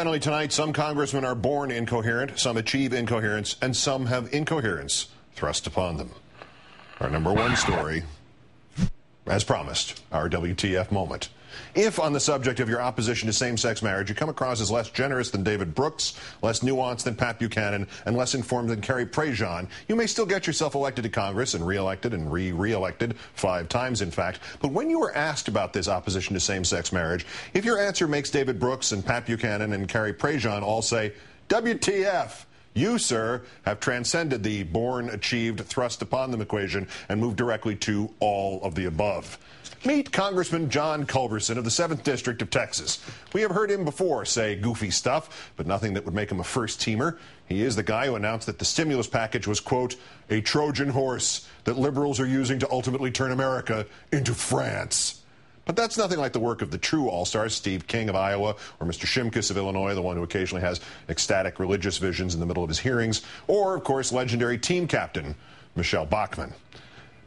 Finally tonight, some congressmen are born incoherent, some achieve incoherence, and some have incoherence thrust upon them. Our number one story, as promised, our WTF moment. If, on the subject of your opposition to same-sex marriage, you come across as less generous than David Brooks, less nuanced than Pat Buchanan, and less informed than Carrie Prejean, you may still get yourself elected to Congress and re-elected and re-elected 5 times, in fact. But when you were asked about this opposition to same-sex marriage, if your answer makes David Brooks and Pat Buchanan and Carrie Prejean all say, WTF, you, sir, have transcended the born, achieved, thrust upon them equation and moved directly to all of the above. Meet Congressman John Culberson of the 7th District of Texas. We have heard him before say goofy stuff, but nothing that would make him a first-teamer. He is the guy who announced that the stimulus package was, quote, a Trojan horse that liberals are using to ultimately turn America into France. But that's nothing like the work of the true all-stars, Steve King of Iowa, or Mr. Shimkus of Illinois, the one who occasionally has ecstatic religious visions in the middle of his hearings, or, of course, legendary team captain Michelle Bachmann.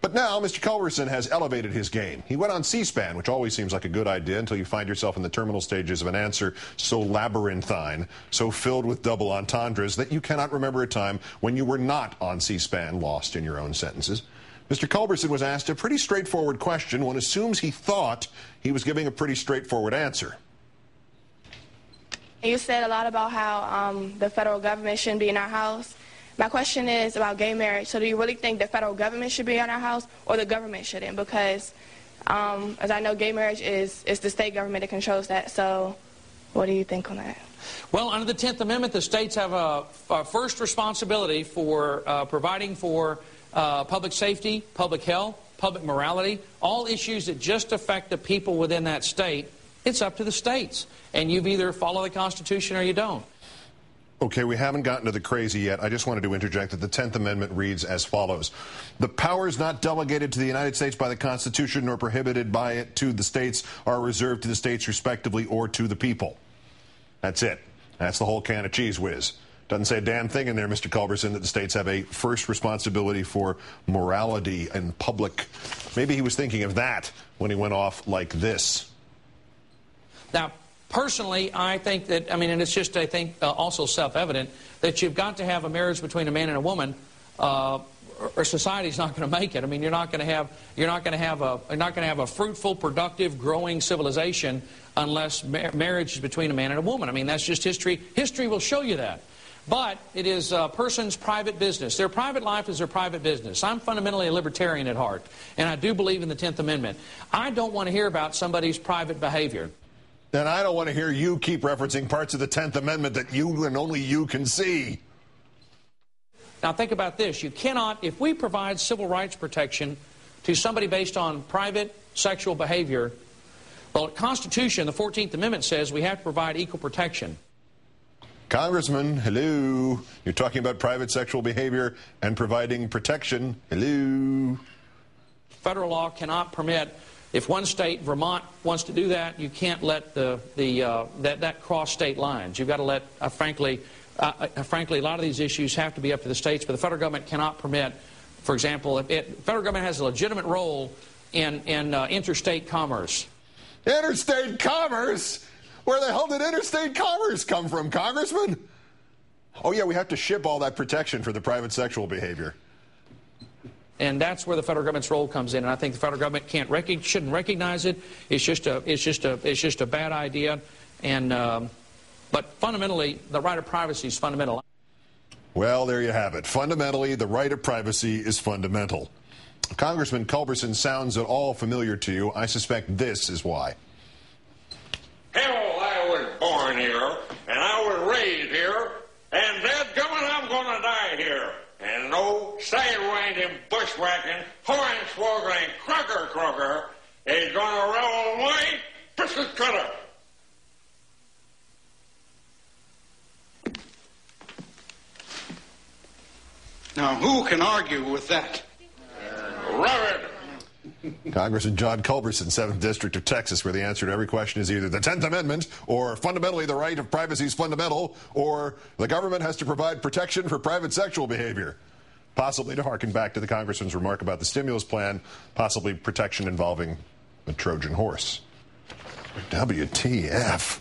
But now Mr. Culberson has elevated his game. He went on C-SPAN, which always seems like a good idea until you find yourself in the terminal stages of an answer so labyrinthine, so filled with double entendres that you cannot remember a time when you were not on C-SPAN, lost in your own sentences. Mr. Culberson was asked a pretty straightforward question. One assumes he thought he was giving a pretty straightforward answer. You said a lot about how the federal government shouldn't be in our house. My question is about gay marriage. So do you really think the federal government should be in our house or the government shouldn't? Because, as I know, gay marriage is the state government that controls that. So what do you think on that? Well, under the 10th Amendment, the states have a first responsibility for providing for public safety, public health, public morality, all issues that just affect the people within that state. It's up to the states. And you either follow the Constitution or you don't. Okay, we haven't gotten to the crazy yet. I just wanted to interject that the 10th Amendment reads as follows. The powers not delegated to the United States by the Constitution nor prohibited by it to the states are reserved to the states respectively or to the people. That's it. That's the whole can of cheese whiz. Doesn't say a damn thing in there, Mr. Culberson, that the states have a first responsibility for morality and public. Maybe he was thinking of that when he went off like this. Now, personally, I think that, and it's just, I think, also self-evident that you've got to have a marriage between a man and a woman, or society's not going to make it. I mean, you're not going to have a fruitful, productive, growing civilization unless marriage is between a man and a woman. I mean, that's just history. History will show you that. But it is a person's private business. Their private life is their private business. I'm fundamentally a libertarian at heart, and I do believe in the 10th Amendment. I don't want to hear about somebody's private behavior. And I don't want to hear you keep referencing parts of the 10th Amendment that you and only you can see. Now think about this. You cannot, if we provide civil rights protection to somebody based on private sexual behavior, well, the Constitution, the 14th Amendment says we have to provide equal protection. Congressman, hello. You're talking about private sexual behavior and providing protection. Hello. Federal law cannot permit. If one state, Vermont, wants to do that, you can't let that cross state lines. You've got to let, frankly, a lot of these issues have to be up to the states, but the federal government cannot permit, for example, the federal government has a legitimate role in interstate commerce. Interstate commerce? Where the hell did interstate commerce come from, Congressman? Oh, yeah, we have to ship all that protection for the private sexual behavior. And that's where the federal government's role comes in. And I think the federal government shouldn't recognize it. It's just a bad idea. And but fundamentally, the right of privacy is fundamental. Well, there you have it. Fundamentally, the right of privacy is fundamental. Congressman Culberson sounds at all familiar to you. I suspect this is why. Hell, I was born here, and I was raised here, and dadgummit, I'm going to die here. And no side-winding, bushwhacking, hornswoggling, crocker is going to roll my biscuit cutter. Now, who can argue with that? Robert. Congressman John Culberson, 7th District of Texas, where the answer to every question is either the 10th Amendment, or fundamentally the right of privacy is fundamental, or the government has to provide protection for private sexual behavior. Possibly to harken back to the Congressman's remark about the stimulus plan, possibly protection involving a Trojan horse. WTF.